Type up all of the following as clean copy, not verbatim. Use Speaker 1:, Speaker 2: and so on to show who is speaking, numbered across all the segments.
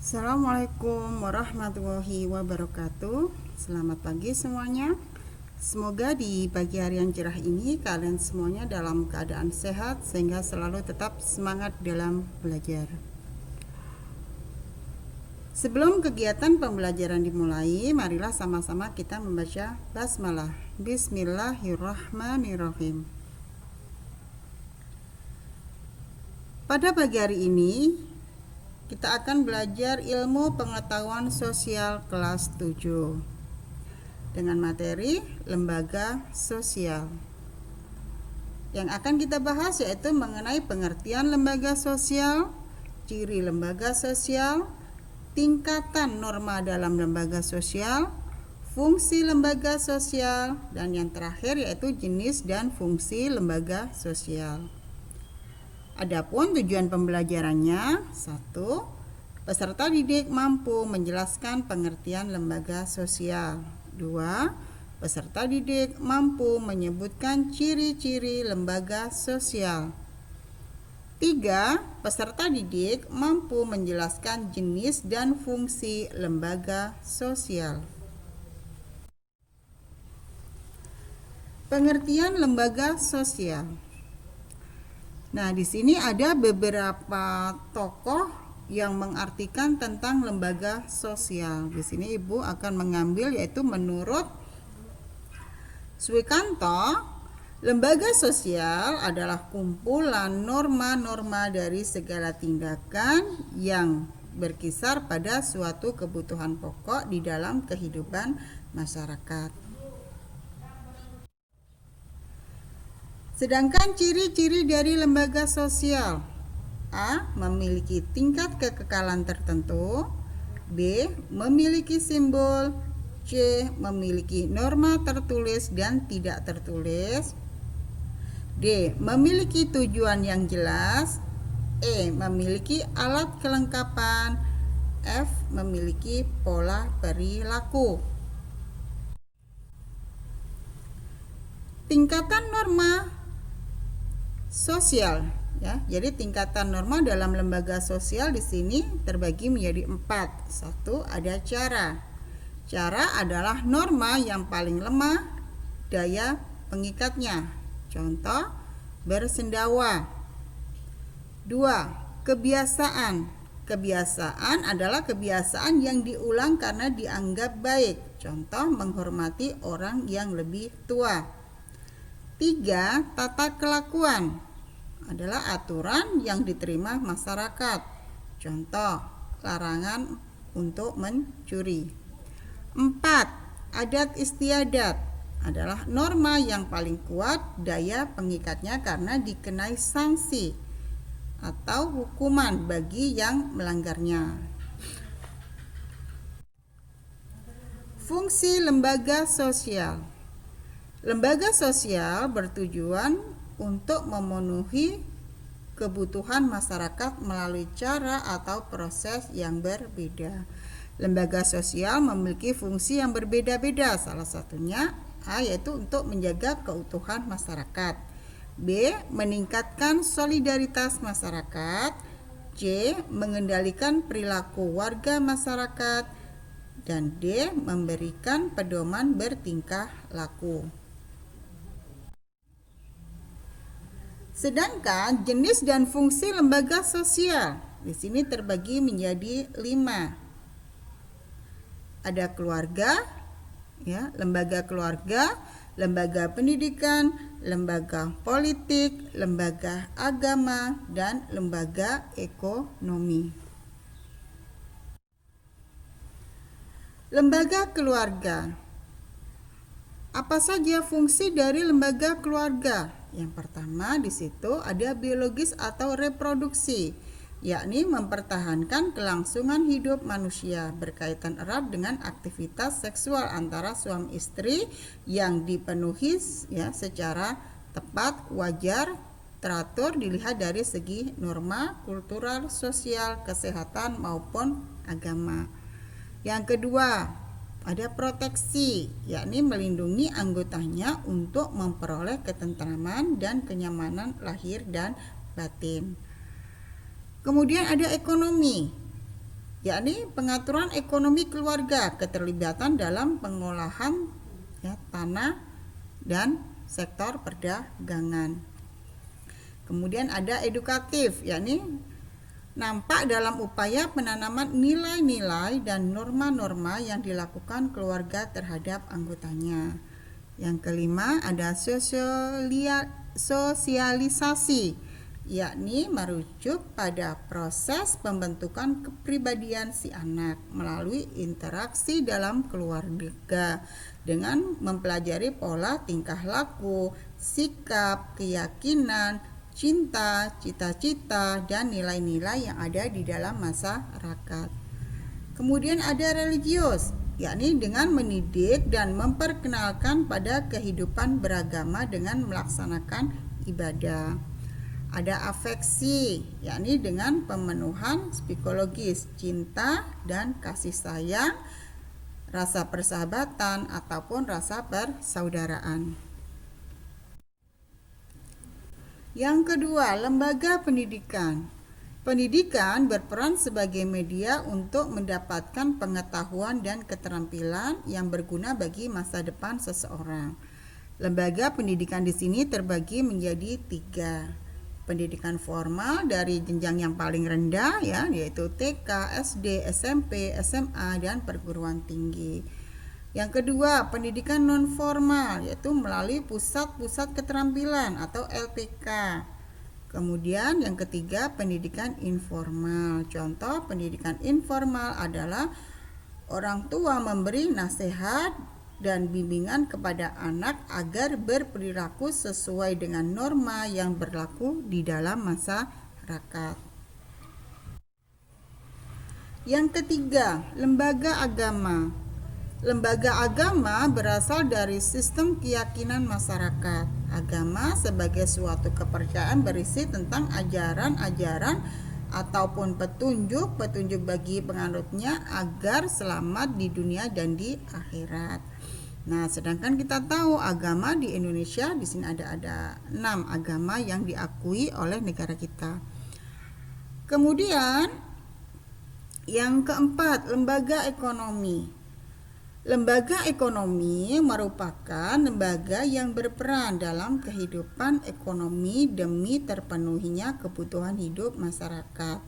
Speaker 1: Assalamualaikum warahmatullahi wabarakatuh. Selamat pagi semuanya. Semoga di pagi hari yang cerah ini kalian semuanya dalam keadaan sehat sehingga selalu tetap semangat dalam belajar. Sebelum kegiatan pembelajaran dimulai, marilah sama-sama kita membaca basmalah. Bismillahirrahmanirrahim. Pada pagi hari ini kita akan belajar ilmu pengetahuan sosial kelas 7 dengan materi lembaga sosial. Yang akan kita bahas yaitu mengenai pengertian lembaga sosial, ciri lembaga sosial, tingkatan norma dalam lembaga sosial, fungsi lembaga sosial, dan yang terakhir yaitu jenis dan fungsi lembaga sosial. Adapun tujuan pembelajarannya, 1. Peserta didik mampu menjelaskan pengertian lembaga sosial. 2. Peserta didik mampu menyebutkan ciri-ciri lembaga sosial. 3. Peserta didik mampu menjelaskan jenis dan fungsi lembaga sosial. Pengertian lembaga sosial. Nah, di sini ada beberapa tokoh yang mengartikan tentang lembaga sosial. Di sini Ibu akan mengambil yaitu menurut Swikanto, lembaga sosial adalah kumpulan norma-norma dari segala tindakan yang berkisar pada suatu kebutuhan pokok di dalam kehidupan masyarakat. Sedangkan ciri-ciri dari lembaga sosial: A. Memiliki tingkat kekekalan tertentu. B. Memiliki simbol. C. Memiliki norma tertulis dan tidak tertulis. D. Memiliki tujuan yang jelas. E. Memiliki alat kelengkapan. F. Memiliki pola perilaku. Tingkatan norma sosial, ya. Jadi tingkatan norma dalam lembaga sosial di sini terbagi menjadi 4. 1. Ada cara. Cara adalah norma yang paling lemah daya pengikatnya. Contoh, bersendawa. 2. Kebiasaan. Kebiasaan adalah kebiasaan yang diulang karena dianggap baik. Contoh, menghormati orang yang lebih tua. 3. Tata kelakuan adalah aturan yang diterima masyarakat. Contoh, larangan untuk mencuri. 4. Adat istiadat adalah norma yang paling kuat daya pengikatnya karena dikenai sanksi atau hukuman bagi yang melanggarnya. Fungsi lembaga sosial. Lembaga sosial bertujuan untuk memenuhi kebutuhan masyarakat melalui cara atau proses yang berbeda. Lembaga sosial memiliki fungsi yang berbeda-beda. Salah satunya A, yaitu untuk menjaga keutuhan masyarakat. B. Meningkatkan solidaritas masyarakat. C. Mengendalikan perilaku warga masyarakat. Dan D. Memberikan pedoman bertingkah laku. Sedangkan jenis dan fungsi lembaga sosial di sini terbagi menjadi 5. Ada keluarga, ya, lembaga keluarga, lembaga pendidikan, lembaga politik, lembaga agama, dan lembaga ekonomi. Lembaga keluarga. Apa saja fungsi dari lembaga keluarga? Yang pertama di situ ada biologis atau reproduksi, yakni mempertahankan kelangsungan hidup manusia berkaitan erat dengan aktivitas seksual antara suami istri yang dipenuhi, ya, secara tepat, wajar, teratur dilihat dari segi norma, kultural, sosial, kesehatan maupun agama. Yang kedua, ada proteksi, yakni melindungi anggotanya untuk memperoleh ketentraman dan kenyamanan lahir dan batin. Kemudian ada ekonomi, yakni pengaturan ekonomi keluarga, keterlibatan dalam pengolahan tanah dan sektor perdagangan. Kemudian ada edukatif, yakni nampak dalam upaya penanaman nilai-nilai dan norma-norma yang dilakukan keluarga terhadap anggotanya. Yang kelima ada sosialisasi, yakni merujuk pada proses pembentukan kepribadian si anak melalui interaksi dalam keluarga dengan mempelajari pola tingkah laku, sikap, keyakinan, cinta, cita-cita, dan nilai-nilai yang ada di dalam masyarakat. Kemudian ada religius, yakni dengan mendidik dan memperkenalkan pada kehidupan beragama dengan melaksanakan ibadah. Ada afeksi, yakni dengan pemenuhan psikologis, cinta dan kasih sayang, rasa persahabatan ataupun rasa persaudaraan. Yang kedua, lembaga pendidikan. Pendidikan berperan sebagai media untuk mendapatkan pengetahuan dan keterampilan yang berguna bagi masa depan seseorang. Lembaga pendidikan di sini terbagi menjadi 3. Pendidikan formal dari jenjang yang paling rendah yaitu TK, SD, SMP, SMA, dan perguruan tinggi. Yang kedua, pendidikan non formal yaitu melalui pusat-pusat keterampilan atau LPK. Kemudian yang ketiga, pendidikan informal. Contoh pendidikan informal adalah orang tua memberi nasihat dan bimbingan kepada anak agar berperilaku sesuai dengan norma yang berlaku di dalam masyarakat. Yang ketiga, lembaga agama. Lembaga agama berasal dari sistem keyakinan masyarakat. Agama sebagai suatu kepercayaan berisi tentang ajaran-ajaran ataupun petunjuk bagi penganutnya agar selamat di dunia dan di akhirat. Nah, sedangkan kita tahu agama di Indonesia di sini ada 6 agama yang diakui oleh negara kita. Kemudian yang keempat, lembaga ekonomi. Lembaga ekonomi merupakan lembaga yang berperan dalam kehidupan ekonomi demi terpenuhinya kebutuhan hidup masyarakat.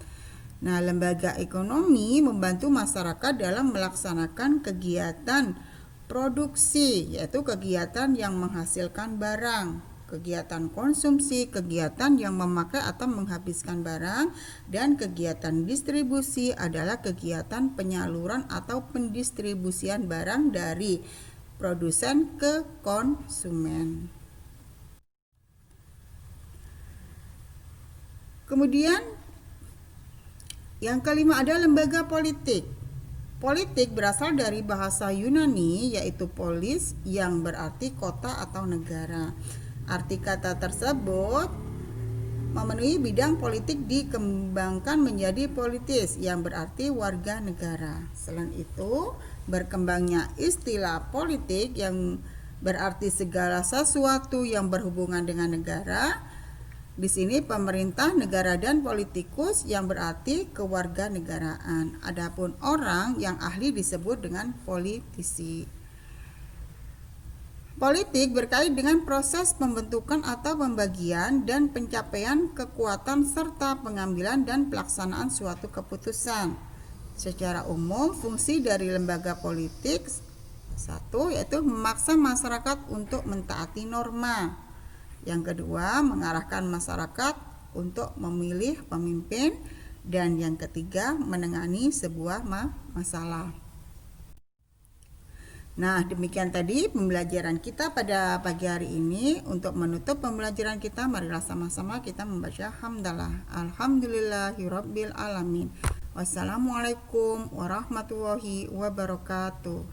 Speaker 1: Nah, lembaga ekonomi membantu masyarakat dalam melaksanakan kegiatan produksi, yaitu kegiatan yang menghasilkan barang, kegiatan konsumsi, kegiatan yang memakai atau menghabiskan barang, dan kegiatan distribusi adalah kegiatan penyaluran atau pendistribusian barang dari produsen ke konsumen. Kemudian yang kelima ada lembaga politik. Politik berasal dari bahasa Yunani yaitu polis yang berarti kota atau negara. Arti kata tersebut memenuhi bidang politik dikembangkan menjadi politis yang berarti warga negara. Selain itu, berkembangnya istilah politik yang berarti segala sesuatu yang berhubungan dengan negara. Di sini pemerintah, negara, dan politikus yang berarti kewarganegaraan. Adapun orang yang ahli disebut dengan politisi. Politik berkait dengan proses pembentukan atau pembagian dan pencapaian kekuatan serta pengambilan dan pelaksanaan suatu keputusan. Secara umum, fungsi dari lembaga politik 1 yaitu memaksa masyarakat untuk mentaati norma. Yang kedua, mengarahkan masyarakat untuk memilih pemimpin. Dan yang ketiga, menangani sebuah masalah. Nah, demikian tadi pembelajaran kita pada pagi hari ini. Untuk menutup pembelajaran kita, marilah sama-sama kita membaca hamdalah. Alhamdulillahirabbil alamin. Wassalamualaikum warahmatullahi wabarakatuh.